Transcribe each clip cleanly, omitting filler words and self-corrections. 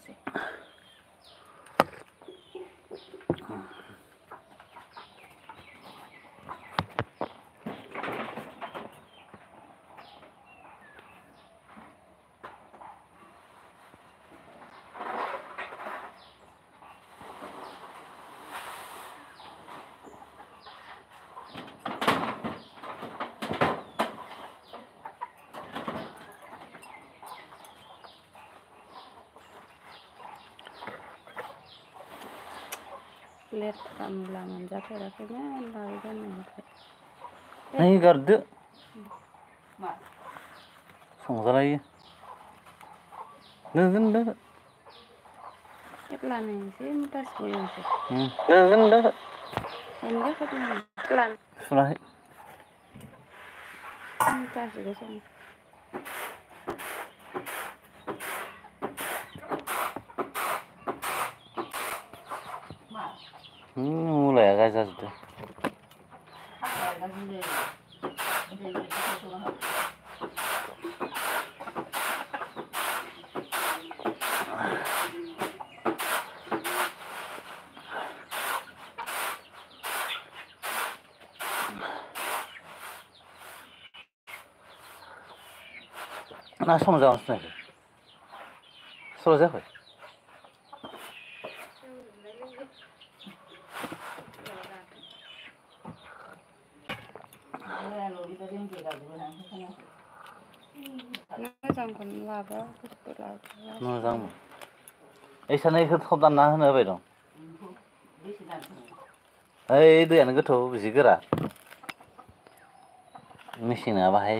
sih. Lihat ulangan zakir-zakirnya lagi kan नहीं कर दे संसारायो नों plan ini sih mutas boleh sih. नों Enggak kan plan. सुनाहे Mutas juga sih. mulai agak jatuh ना सम जागासिनो सल' जायाखै मोजांखौनो लाबा बुस्थु लाबा मोजां एसानैखौ थाब दानना होनो होबाय दं ओइ दैयानो गोथौ जि गोरा मेसिना बाहाय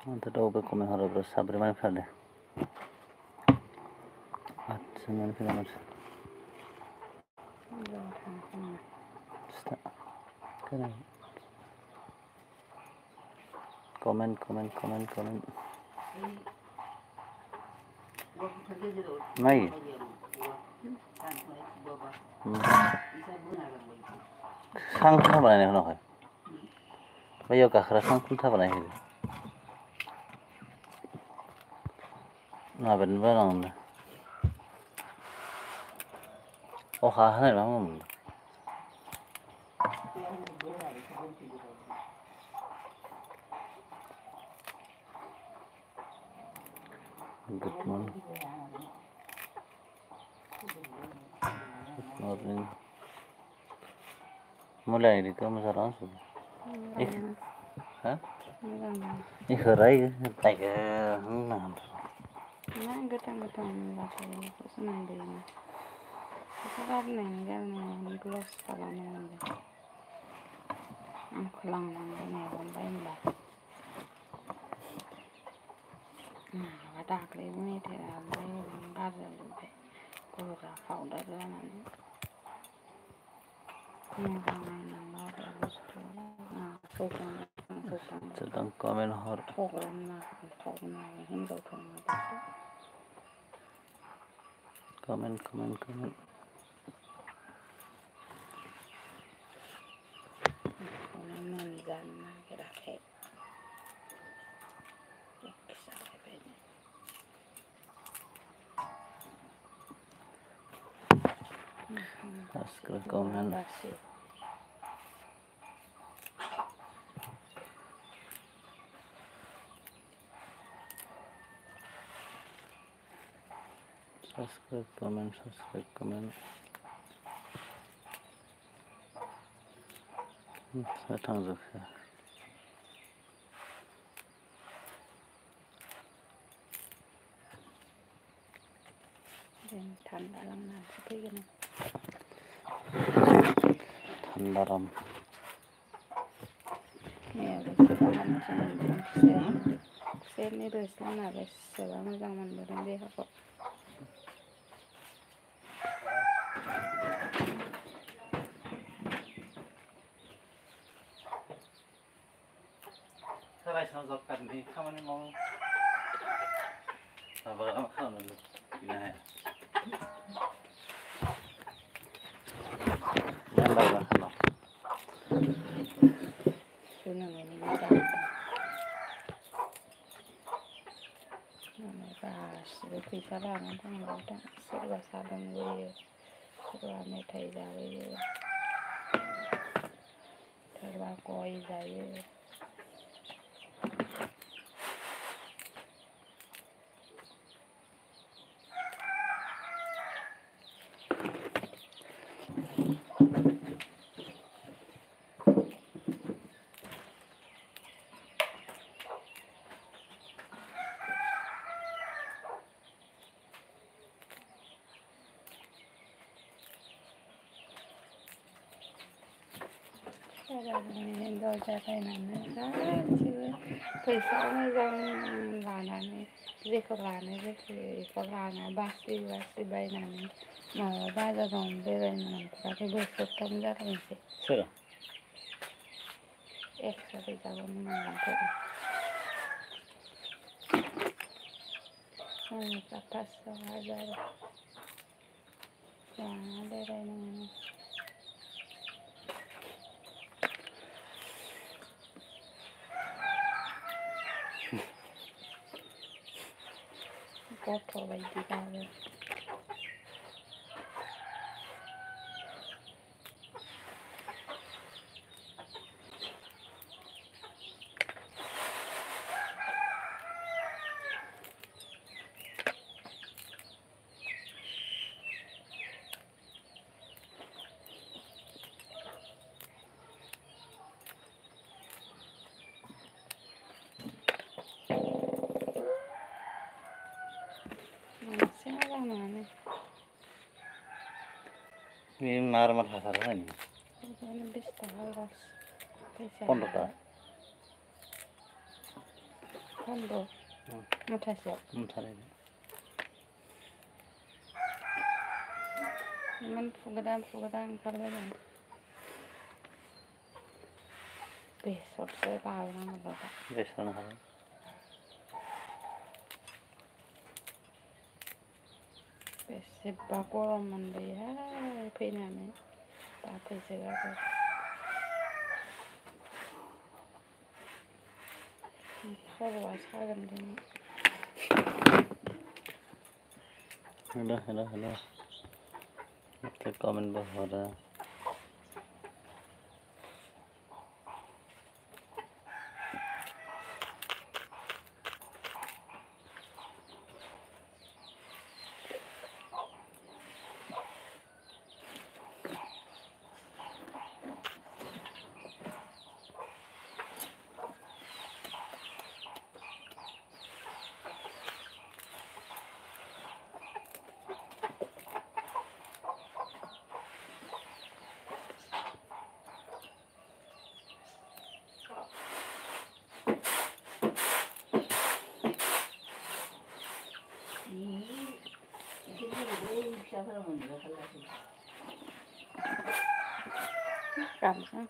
Untuk double komen harus bersabar mana pada semuanya film kena komen naik sang apa nih nak? Bayo kakak sang apa nih? Nah bener orang oh hah bang good morning mulai itu masalah sudah hah ikharai kayak nah getang-getang lagi senang deh ini sekarang jangan gelas kalau nunggu pulang nunggu bayin lah ada kali ini tidak bayin nggak ada lebih kurang powder dan sedang komen hor komen komen subscribe, comment. थांजोबखो जों थान्दा लोंनानैसो फैगोन थान्दाराम खुसेरनि रोसि लोंना बेसेबा मोजां मोनबोदों देहाखौ रायसन सरकारनि खामानि मावो माबा खालामनो बिनो हाया गासिबो फैसा लानानै थांबाय सोरबा साहा लोंबोयो सोरबा मेथाइ जाबोयो सोरबा गय जायो हिनजाव जागायनानै गासिबो फैसा मोजां लानानै जेखौ लानो गोसो बेखौ लाना बासि बायनानै माबा बाजाराव बेरायनो मोनथाराखै बोसोरथाम जालायनोसै सोर एक्सट्रा फैसाखौनो मोनलांथारो आंनिफ्रा 500,000 लाना बेरायनो मोनो गथ' बायदि गाबो मोनसे मोजां नङानो बे मार हासार होनायनि 20 थाखा लस फैसा 15 टाका 15 मुथासेयाव इमान फुगोदान ओंखारबाय दं बेसरसो लाबोनांगौ दा बेसर ओंखारबाय बेसेबा गरम मोनबायहाय फैनानै दाख्लैसो गाबोन खर'आ सागोन दिनै हेल' कमेन्टबो हरा गामसा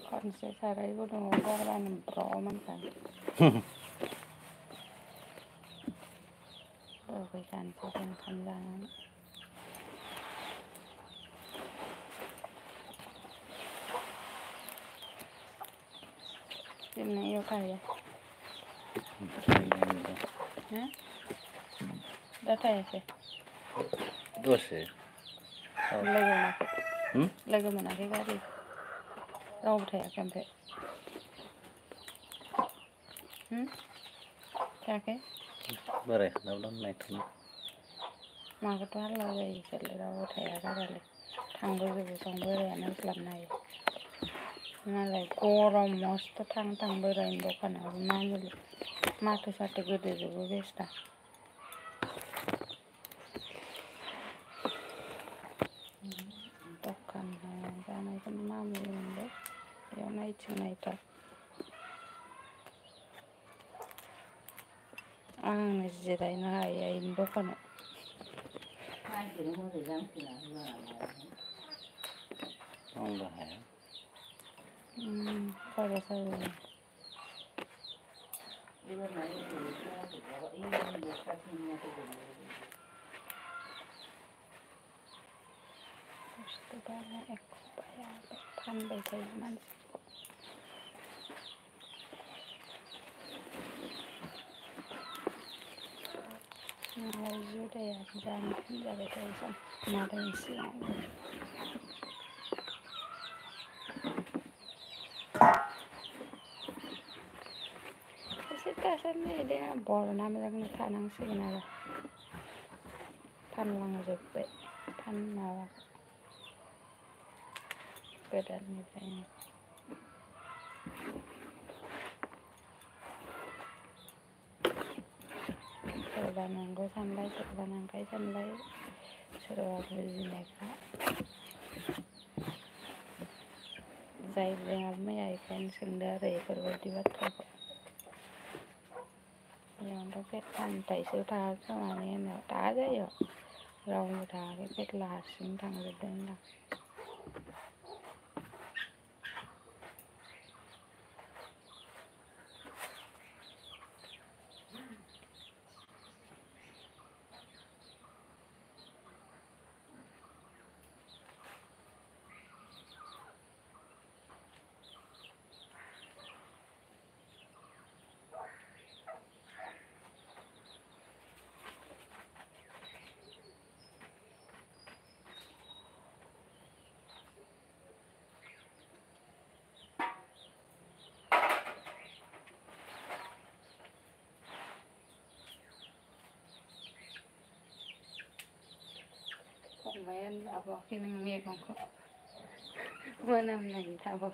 खनसे साराय गुदुङाव गारबानो ब्र' मोनखायो दुगैखानोसै ओंखाम जानानै Đêm nay yêu thầy à? Hả? Đã thầy kìa. Dose. Lagi mana ke gari? Rau thẻ kèm thẻ. क्या के? Bare, nablam naik tu. Mak tu hal lagi cile rau thẻ gari. Thang beri sambil anak selama Malay korom most thang beri indo kan aku nanya mak tu satu gede juga besta. Tokan jangan kan mami indo. Yang naik cina itu. Ang nasirai na ya indo kan. Enggak ya. Kalau saya Gusto pala ako kaya tambay kayo man. Sudah ya, jangan jaga kayo natin siya. Kasi kasan dia bol namin lang tanang signal. Tan lang jepe, tan nawa. Beda ni kayaknya. Serbanang go sanlay, serbanang kay sanlay. Serbanang zineka. Zai dengan mai kan sendiri berarti betul. Yang doket pantai sudah sama ni nak tak ada ya. Rau muda cái là sinh thằng được đến là không phải anh đã bỏ khi mình nghe không có bữa năm này thả bỏ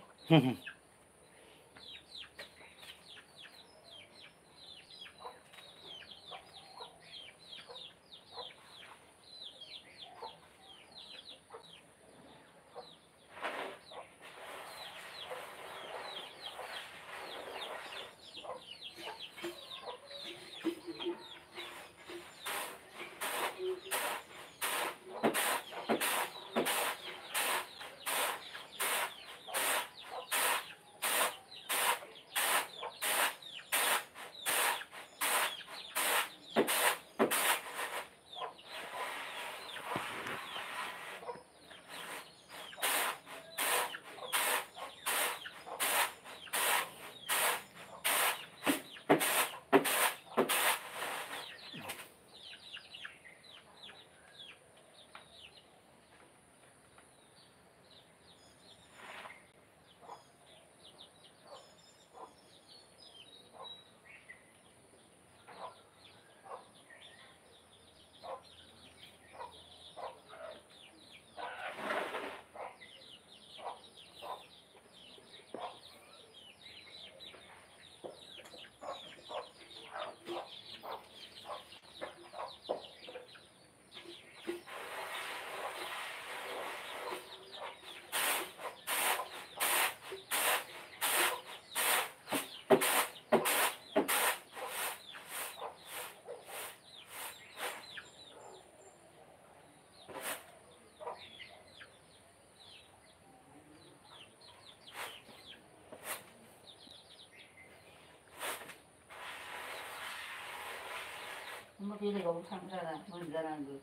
엄마 비례가 엄청 잘하는 뭔 잘하는 거.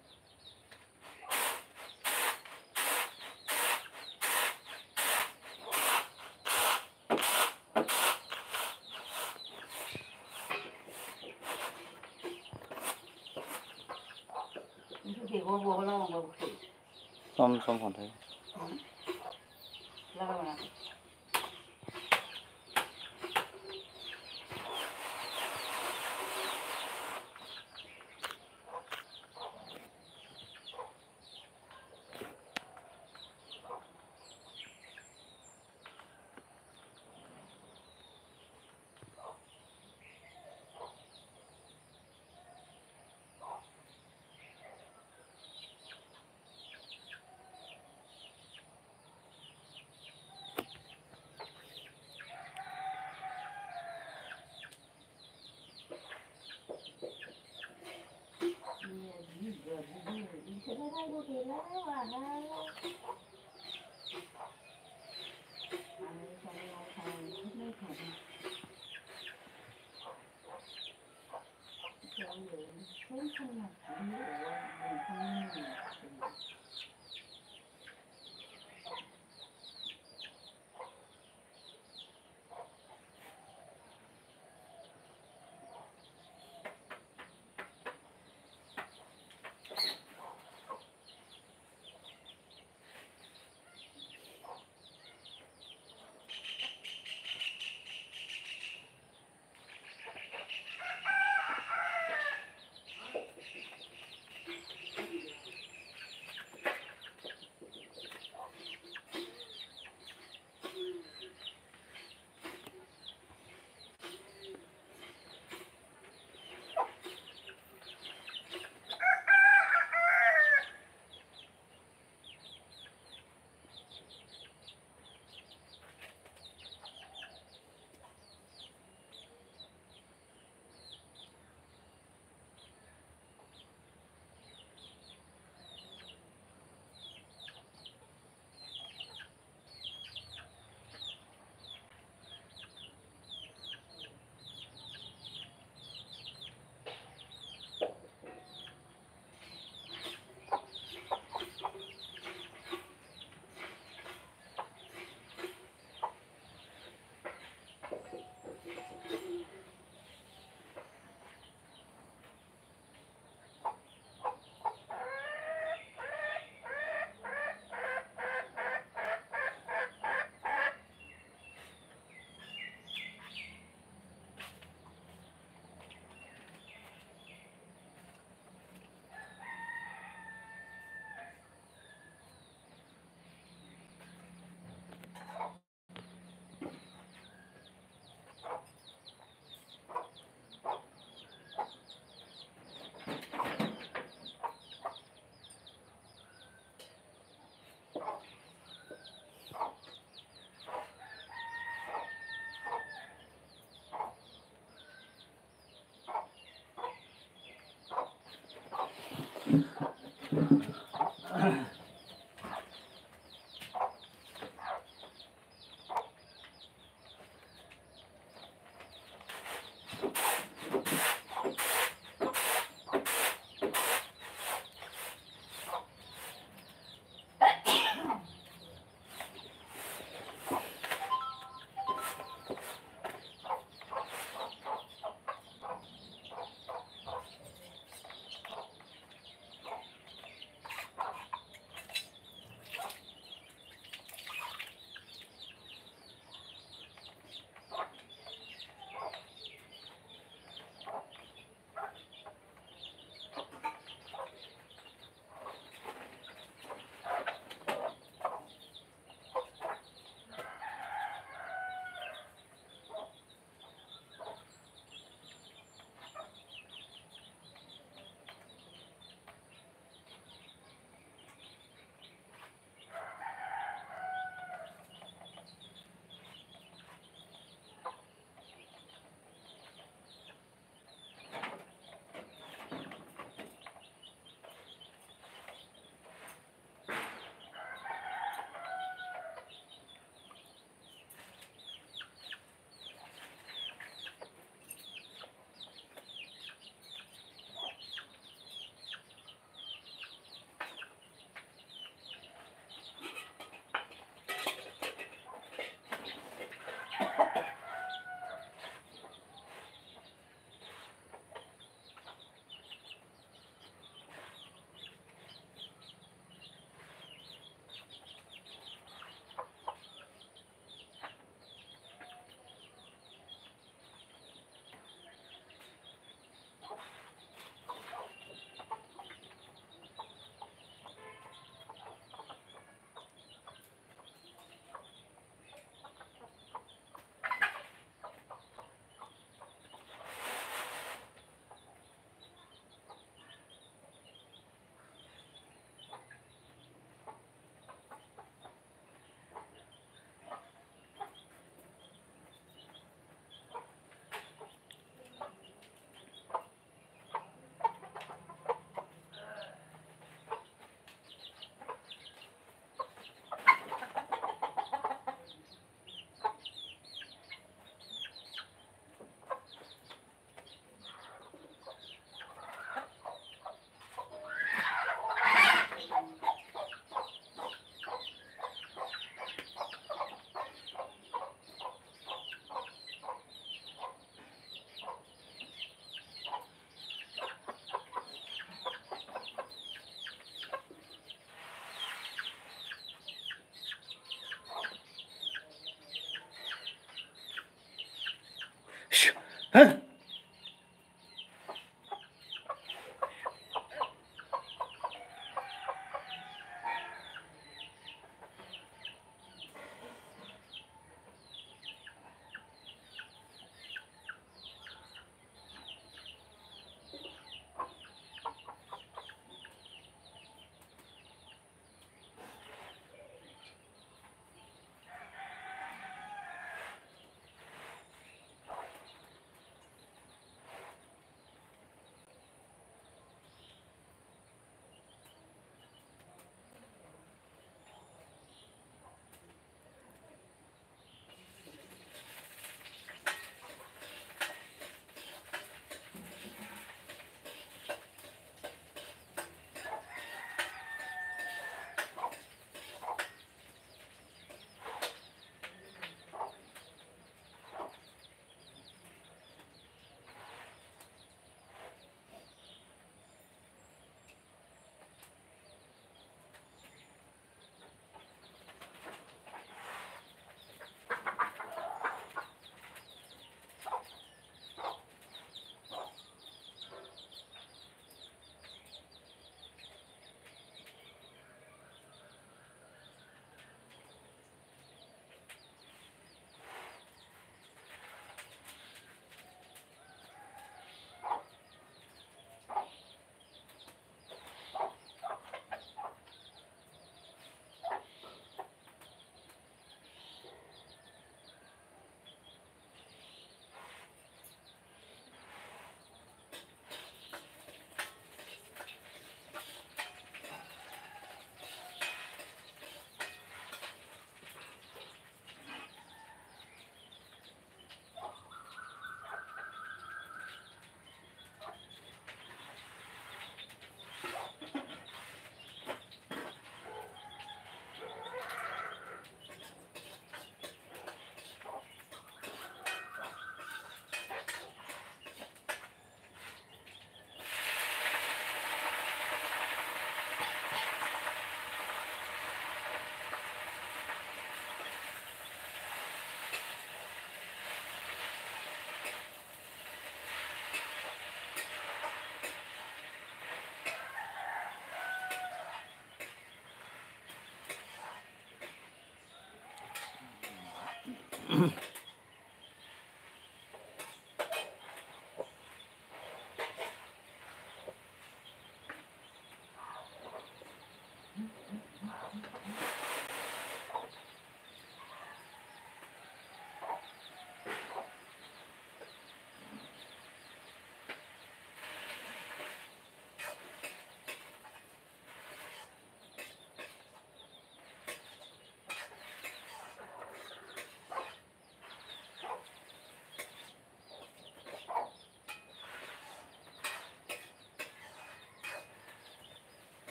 บัวก็ลองบัวขึ้น ส้มของไทย แล้วก็มา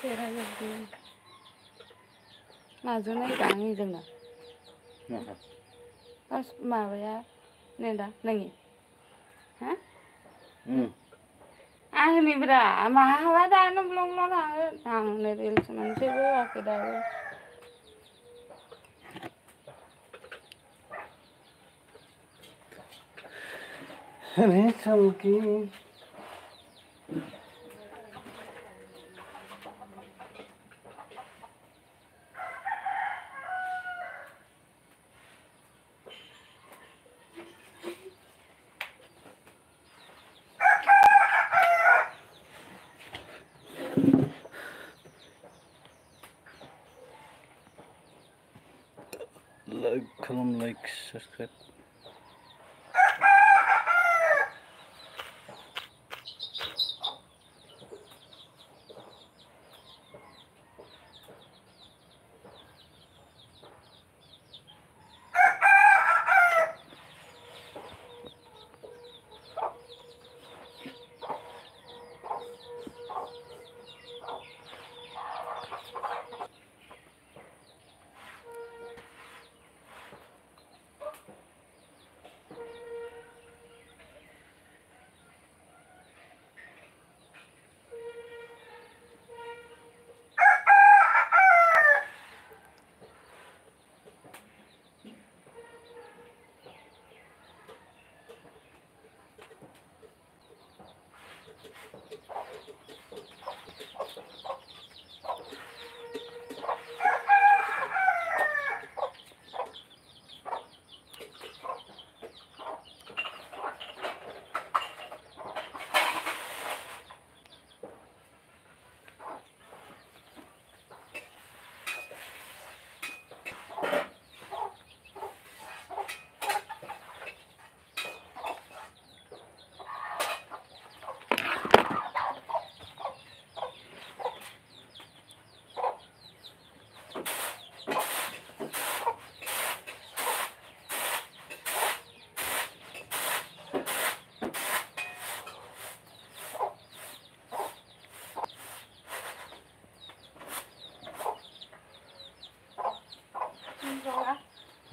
Kira jadi majunya gangi जोंना pas माबाया नै दा नोंनि ha आंनिब्रा माहाबा दानो ब्लं ब्लं थाङो आंनो रिल्स मोनसेबो होआखै दाबो Recalque. Like, subscribe.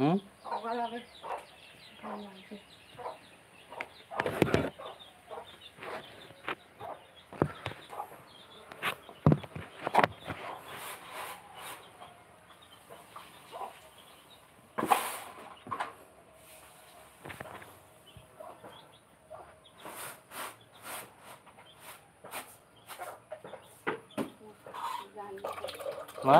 हगालाबो गानलांसै मा